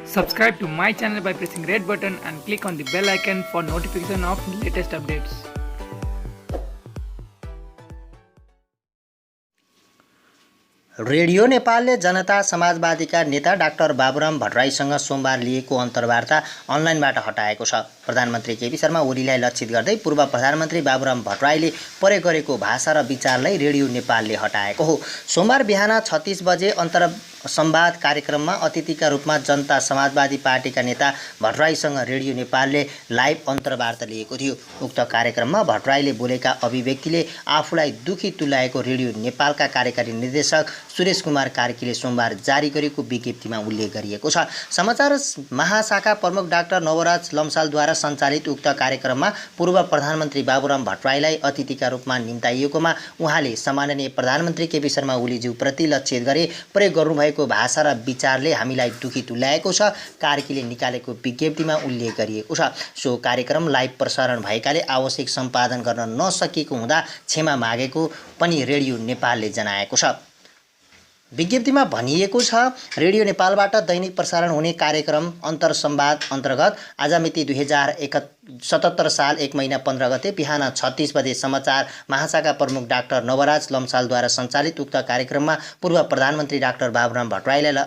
Subscribe to my channel by pressing red button and click on the bell icon for notification of latest updates. Radio नेपालले जनता समाजवादीका नेता doctor Baburam भट्टराईसँग सोमबार लिएको अन्तर्वार्ता अनलाइनबाट हटाएको छ। प्रधानमन्त्री केपी शर्मा ओलीलाई लक्षित गर्दै पूर्व प्रधानमन्त्री बाबुराम भट्टराईले प्रयोग गरेको भाषा र विचारलाई रेडियो नेपालले हटाएको हो। सोमबार बिहान 36 बजे संवाद कार्यक्रममा अतिथिका रूपमा जनता समाजवादी पार्टीका नेता भट्टराईसँग रेडियो नेपालले लाइभ अन्तर्वार्ता लिएको थियो। उक्त कार्यक्रममा भट्टराईले बोलेका अभिव्यक्तिले आफूलाई दुखी तुल्याएको रेडियो नेपालका कार्यकारी निर्देशक सुरेश कुमार कार्कीले सोमबार जारी गरेको विज्ञप्तिमा उल्लेख गरिएको छ। समाचार महाशाखा प्रमुख डाक्टर नवराज लम्सालद्वारा सञ्चालित उक्त कार्यक्रममा पूर्व प्रधानमन्त्री बाबुराम भट्टराईलाई अतिथिका रूपमा निम्ताइएकोमा उहाँले सम्माननीय प्रधानमन्त्री केपी शर्मा ओलीज्यूप्रति लक्षित गरी प्रयोग गर्नुभएको भाषा र विचारले हामीलाई दुखी तुल्याएको छ, कार्कीले निकालेको विज्ञप्तिमा उल्लेख गरिएको छ। सो कार्यक्रम लाइभ प्रसारण भएकाले आवश्यक सम्पादन गर्न नसकेको हुँदा क्षमा मागेको पनि रेडियो नेपालले जनाएको छ। विज्ञप्तिमा भनिएको छ, रेडियो नेपालबाट दैनिक प्रसारण हुने कार्यक्रम अन्तर्संवाद अन्तर्गत आज मिति 2077 साल 1 महिना 15 गते बिहान 36 बजे समाचार महाशाखा प्रमुख डाक्टर नवराज लम्सालद्वारा सञ्चालित उक्त कार्यक्रममा पूर्व प्रधानमन्त्री डाक्टर बाबुराम भट्टराईलाई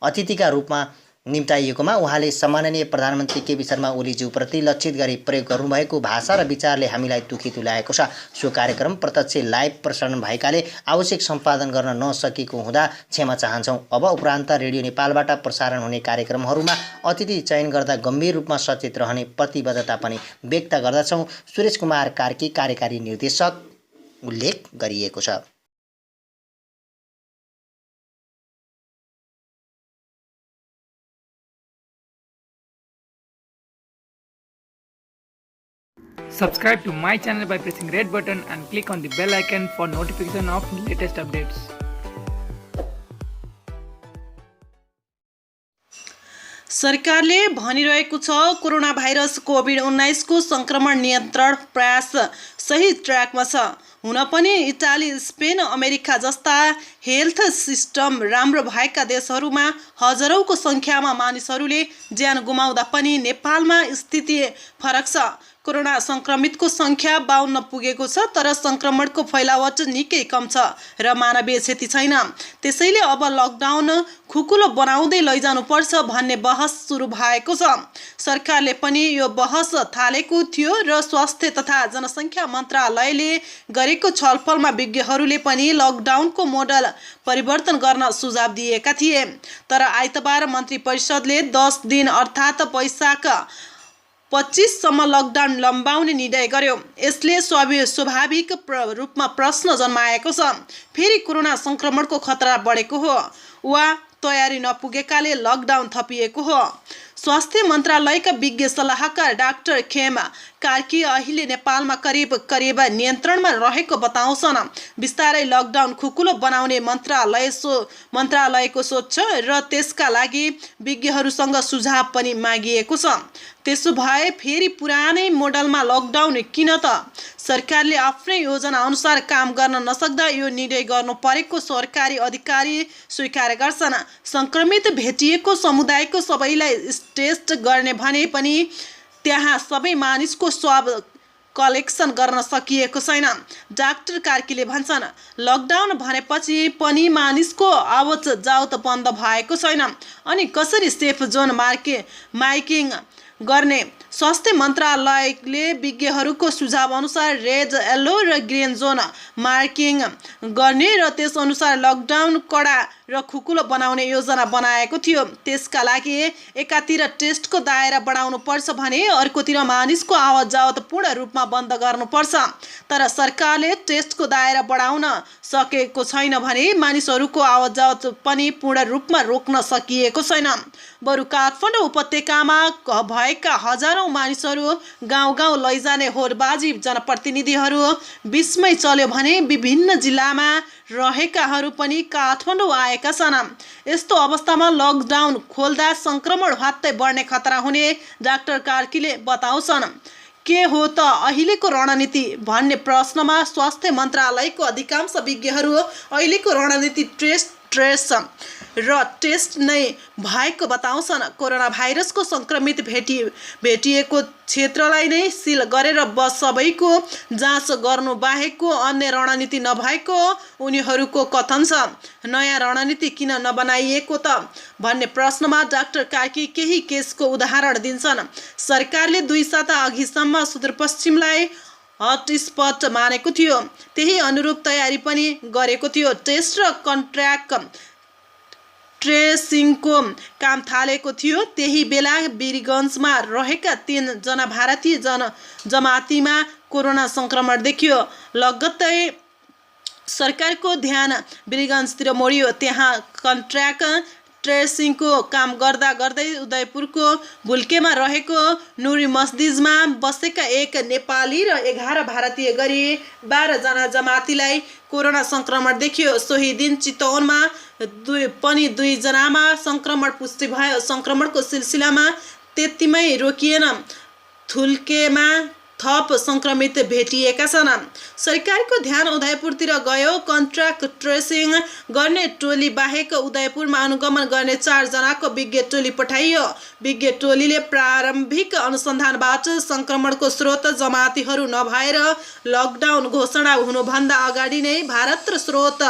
अतिथिका रूपमा निम्ताइएकोमा उहाँले सम्माननीय प्रधानमन्त्री केपी शर्मा ओलीज्यूप्रति लक्षित गरी प्रयोग गर्नुभएको भाषा र विचारले हामीलाई दुखी तुल्याएको छ। सो कार्यक्रम प्रत्यक्ष लाइभ प्रसारण भएकाले आवश्यक सम्पादन गर्न नसकेको हुँदा क्षमा चाहन्छौँ। अब उपरान्त रेडियो नेपालबाट प्रसारण हुने कार्यक्रमहरूमा अतिथि चयन गर्दा गम्भीर रूपमा सचेत रहने प्रतिबद्धता पनि व्यक्त गर्दछौँ, सुरेश कुमार कार्की कार्यकारी निर्देशक उल्लेख गरिएको छ। Subscribe to my channel by pressing red button and click on the bell icon for notification of latest updates. सरकारले भनिरहेको छ, कोरोना भाइरस कोभिड-19 को संक्रमण नियन्त्रण प्रयास सही ट्र्याकमा छ। हुन पनि इटाली, स्पेन, अमेरिका जस्ता हेल्थ सिस्टम राम्रो भएका देशहरूमा हजारौंको संख्यामा मानिसहरूले ज्यान गुमाउँदा पनि नेपालमा स्थिति फरक छ। कोरोना संक्रमितको संख्या 52 पुगेको छ, तर संक्रमणको फैलावट निकै कम छ र मानवीय क्षति छैन। त्यसैले अब लकडाउन खुकुलो बनाउँदै लैजानुपर्छ भन्ने बहस सुरु भएको छ। सरकारले पनि यो बहस थालेको थियो र स्वास्थ्य तथा जनसङ्ख्या मन्त्रालयले गरेको छलफलमा विज्ञहरूले पनि लकडाउनको मोडल परिवर्तन गर्न सुझाव दिएका थिए। तर आइतबार मन्त्री परिषदले 10 दिन अर्थात् वैशाख 25 सम्म लकडाउन लम्बाउने निर्णय गर्यो। यसले स्वाभाविक रूपमा प्रश्न जन्माएको छ, फेरि कोरोना संक्रमणको खतरा बढेको हो वा तयारी नपुगेकाले लकडाउन थपिएको हो? स्वास्थ्य मन्त्रालयका विज्ञ सल्लाहकार डाक्टर खेम कार्की अहिले नेपालमा करिब नियन्त्रणमा रहेको बताउँछन्। बिस्तारै लकडाउन खुकुलो बनाउने मन्त्रालयको सोच छ र त्यसका लागि विज्ञहरूसँग सुझाव पनि मागिएको छ। त्यसो भए फेरि पुरानै मोडलमा लकडाउन किन त? सरकारले आफ्नै योजना अनुसार काम गर्न नसक्दा यो निर्णय गर्नु परेको सरकारी अधिकारी स्वीकार गर्छन्। संक्रमित भेटिएको समुदायको सबैलाई टेस्ट गर्ने भने पनि त्यहाँ सबै मानिसको स्वाब कलेक्सन गर्न सकिएको छैन। डाक्टर कार्कीले भन्छन्, लकडाउन भनेपछि पनि मानिसको आवत जावत बन्द भएको छैन, अनि कसरी सेफ जोन मार्किङ गर्ने? स्वास्थ्य मन्त्रालयले विज्ञहरूको सुझाव अनुसार रेड, येलो र ग्रीन जोन मार्किङ गर्ने र त्यसअनुसार लकडाउन कडा र खुकुलो बनाउने योजना बनाएको थियो। त्यसका लागि एकातिर टेस्टको दायरा बढाउनु पर्छ भने अर्कोतिर मानिसको आवत जावत पूर्ण रूपमा बन्द गर्नुपर्छ। तर सरकारले टेस्टको दायरा बढाउन सकेको छैन भने मानिसहरूको आवत जावत पनि पूर्ण रूपमा रोक्न सकिएको छैन। बरु काठमाडौँ उपत्यकामा भएका हजारौं मानिसहरू गाउँ लैजाने होडबाजी जनप्रतिनिधिहरू बीचमै चल्यो भने विभिन्न जिल्लामा रहेकाहरू पनि काठमाडौँ आएका छन्। यस्तो अवस्थामा लकडाउन खोल्दा संक्रमण ह्वात्तै बढ्ने खतरा हुने डाक्टर कार्कीले बताउँछन्। के हो त अहिलेको रणनीति भन्ने प्रश्नमा स्वास्थ्य मन्त्रालयको अधिकांश विज्ञहरू अहिलेको रणनीति ट्रेस र टेस्ट नै भएको बताउँछन्। कोरोना भाइरसको सङ्क्रमित भेटिएको क्षेत्रलाई नै सिल गरेर सबैको जाँच गर्नु बाहेकको अन्य रणनीति नभएको उनीहरूको कथन छ। नयाँ रणनीति किन नबनाइएको त भन्ने प्रश्नमा डाक्टर कार्की केही केसको उदाहरण दिन्छन्। सरकारले 2 साता अघिसम्म सुदूरपश्चिमलाई हटस्पट मानेको थियो, त्यही अनुरूप तयारी पनि गरेको थियो। टेस्ट र कन्ट्र्याक्ट ट्रेसिङको काम थालेको थियो। त्यही बेला वीरगन्जमा रहेका 3 जना भारतीय जमातीमा कोरोना सङ्क्रमण देखियो। लगत्तै सरकारको ध्यान वीरगन्जतिर मोडियो। त्यहाँ कन्ट्र्याक्ट ट्रेसिङको काम गर्दा गर्दै उदयपुरको भुल्केमा रहेको नुरी मस्जिदमा बसेका 1 नेपाली र 11 भारतीय गरी 12 जना जमातीलाई कोरोना सङ्क्रमण देखियो। सोही दिन चितवनमा पनि 2 जनामा सङ्क्रमण पुष्टि भयो। सङ्क्रमणको सिलसिलामा त्यतिमै रोकिएन, थुल्केमा थप सङ्क्रमित भेटिएका छन्। सरकारको ध्यान उदयपुरतिर गयो। कन्ट्र्याक्ट ट्रेसिङ गर्ने टोली बाहेक उदयपुरमा अनुगमन गर्ने 4 जनाको विज्ञ टोली पठाइयो। विज्ञ टोलीले प्रारम्भिक अनुसन्धानबाट सङ्क्रमणको स्रोत जमातीहरू नभएर लकडाउन घोषणा हुनुभन्दा अगाडि नै भारत र स्रोत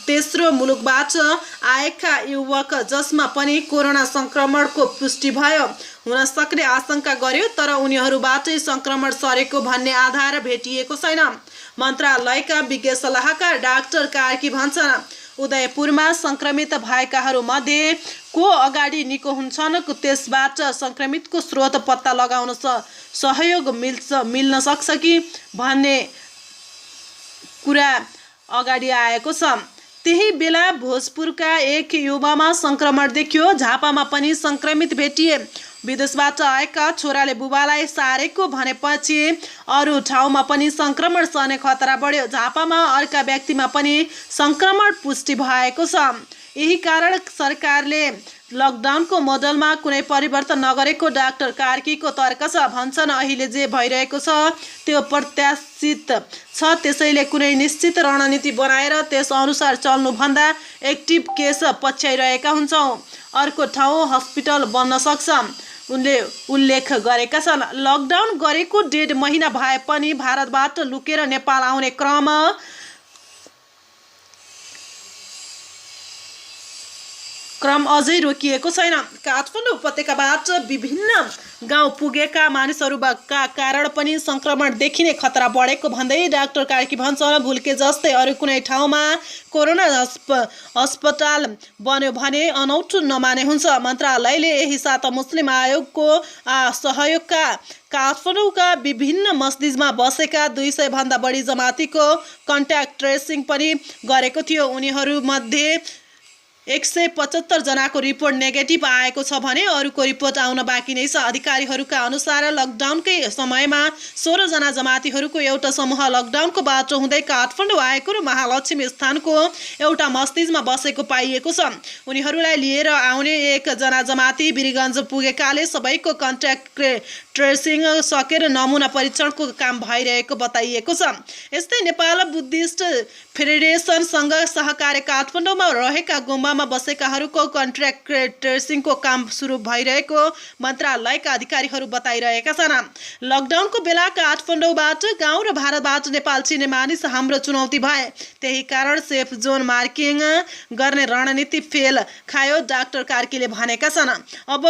तेस्रो मुलुकबाट आएका युवक जसमा पनि कोरोना सङ्क्रमणको पुष्टि भयो हुन सक्ने आशंका गर्यो, तर उनीहरूबाटै सङ्क्रमण सरेको भन्ने आधार भेटिएको छैन। मन्त्रालयका विज्ञ सल्लाहकार डाक्टर कार्की भन्छन्, उदयपुरमा सङ्क्रमित भएकाहरूमध्ये को अगाडि निको हुन्छन् त्यसबाट सङ्क्रमितको स्रोत पत्ता लगाउन सहयोग मिल्न सक्छ कि भन्ने कुरा अगाडि आएको छ। त्यही बेला भोजपुरका 1 युवामा सङ्क्रमण देखियो। झापामा पनि सङ्क्रमित भेटिए। विदेशबाट आएका छोराले बुबालाई सारेको भनेपछि अरू ठाउँमा पनि सङ्क्रमण सर्ने खतरा बढ्यो। झापामा अर्का व्यक्तिमा पनि सङ्क्रमण पुष्टि भएको छ। यही कारण सरकारले लकडाउनको मोडलमा कुनै परिवर्तन नगरेको डाक्टर कार्कीको तर्क छ। भन्छन्, अहिले जे भइरहेको छ त्यो प्रत्याशित छ, त्यसैले कुनै निश्चित रणनीति बनाएर त्यसअनुसार चल्नुभन्दा एक्टिभ केस पछ्याइरहेका हुन्छौँ। अर्को ठाउँ हस्पिटल बन्न सक्छ, उनले उल्लेख गरेका छन्। लकडाउन गरेको 1.5 महिना भए पनि भारतबाट लुकेर नेपाल आउने क्रम अझै रोकिएको छैन। काठमाडौँ उपत्यकाबाट विभिन्न गाउँ पुगेका मानिसहरूका कारण पनि सङ्क्रमण देखिने खतरा बढेको भन्दै डाक्टर कार्की भन्छन्, भुल्के जस्तै अरू कुनै ठाउँमा कोरोना अस्पताल बन्यो भने अनौठो नमाने हुन्छ। मन्त्रालयले यही साता मुस्लिम आयोगको सहयोगका काठमाडौँका विभिन्न मस्जिदमा बसेका 200 भन्दा बढी जमातीको कन्ट्याक्ट ट्रेसिङ पनि गरेको थियो। उनीहरूमध्ये 175 जनाको रिपोर्ट नेगेटिभ आएको छ भने अरूको रिपोर्ट आउन बाँकी नै छ। अधिकारीहरूका अनुसार लकडाउनकै समयमा 16 जना जमातीहरूको एउटा समूह लकडाउनको बाटो हुँदै काठमाडौँ आएको र महालक्ष्मी स्थानको एउटा मस्जिदमा बसेको पाइएको छ। उनीहरूलाई लिएर आउने 1 जना जमाती वीरगन्ज पुगेकाले सबैको कन्ट्याक्ट ट्रेसिङ सकेर नमुना परीक्षणको काम भइरहेको बताइएको छ। यस्तै नेपाल बुद्धिस्ट फेडरेसनसँग सहकार्य काठमाडौँमा रहेका गुम्बामा बसेकाहरूको कन्ट्र्याक्ट ट्रेसिङको काम सुरु भइरहेको मन्त्रालयका अधिकारीहरू बताइरहेका छन्। लकडाउनको बेला काठमाडौँबाट गाउँ र भारतबाट नेपाल छिर्ने मानिस हाम्रो चुनौती भए। त्यही कारण सेफ जोन मार्किङ गर्ने रणनीति फेल खायो, डाक्टर कार्कीले भनेका छन्। अब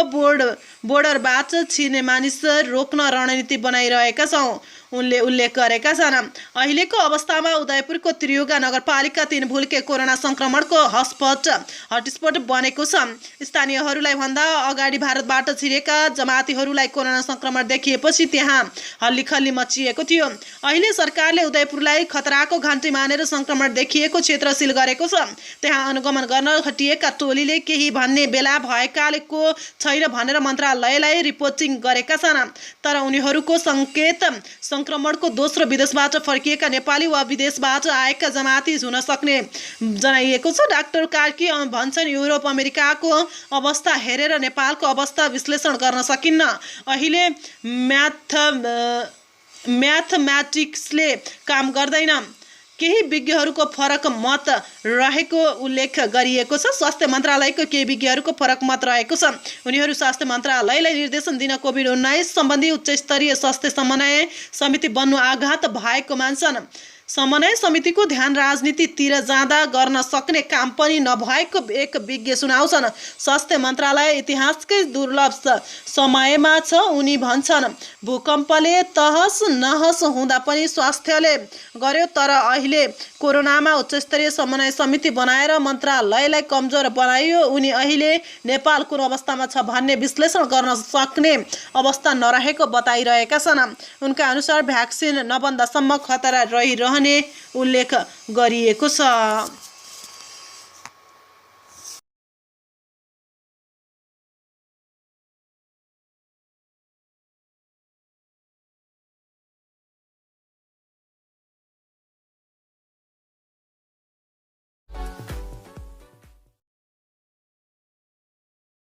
बोर्डरबाट छिर्ने मानिस रोक्न रणनीति बनाइरहेका छौँ, उनले उल्लेख गरेका छन्। अहिलेको अवस्थामा उदयपुरको त्रियुगा नगरपालिका 3 भुल्के कोरोना सङ्क्रमणको हटस्पट बनेको छ। स्थानीयहरूलाई भन्दा अगाडि भारतबाट छिरेका जमातीहरूलाई कोरोना सङ्क्रमण देखिएपछि त्यहाँ हल्लीखल्ली मचिएको थियो। अहिले सरकारले उदयपुरलाई खतराको घन्टी मानेर सङ्क्रमण देखिएको क्षेत्र सिल गरेको छ। त्यहाँ अनुगमन गर्न खटिएका टोलीले केही भन्ने बेला भएकाले को छैन भनेर मन्त्रालयलाई रिपोर्टिङ गरेका छन्, तर उनीहरूको सङ्केत सङ्क्रमणको दोस्रो विदेशबाट फर्किएका नेपाली वा विदेशबाट आएका जमाती हुन सक्ने जनाइएको छ। डाक्टर कार्की भन्छन्, युरोप अमेरिकाको अवस्था हेरेर नेपालको अवस्था विश्लेषण गर्न सकिन्न। अहिले म्याथमेटिक्सले काम गर्दैन। केही विज्ञहरूको फरक मत रहेको उल्लेख गरिएको छ। स्वास्थ्य मन्त्रालयको केही विज्ञहरूको फरक मत रहेको छ। उनीहरू स्वास्थ्य मन्त्रालयलाई निर्देशन दिन कोभिड-19 सम्बन्धी उच्चस्तरीय स्वास्थ्य समन्वय समिति बन्नु आघात भएको मान्छन्। समन्वय समितिको ध्यान राजनीतितिर जाँदा गर्न सक्ने काम पनि नभएको एक विज्ञ सुनाउँछन्। स्वास्थ्य मन्त्रालय इतिहासकै दुर्लभ समयमा छ। उनी भन्छन्, भूकम्पले तहस नहस हुँदा पनि स्वास्थ्यले गर्यो, तर अहिले कोरोनामा उच्चस्तरीय समन्वय समिति बनाएर मन्त्रालयलाई कमजोर बनाइयो। उनी अहिले नेपाल कुन अवस्थामा छ भन्ने विश्लेषण गर्न सक्ने अवस्था नरहेको बताइरहेका छन्। उनका अनुसार भ्याक्सिन नबन्दासम्म खतरा रहिरहने उल्लेख गरिएको छ।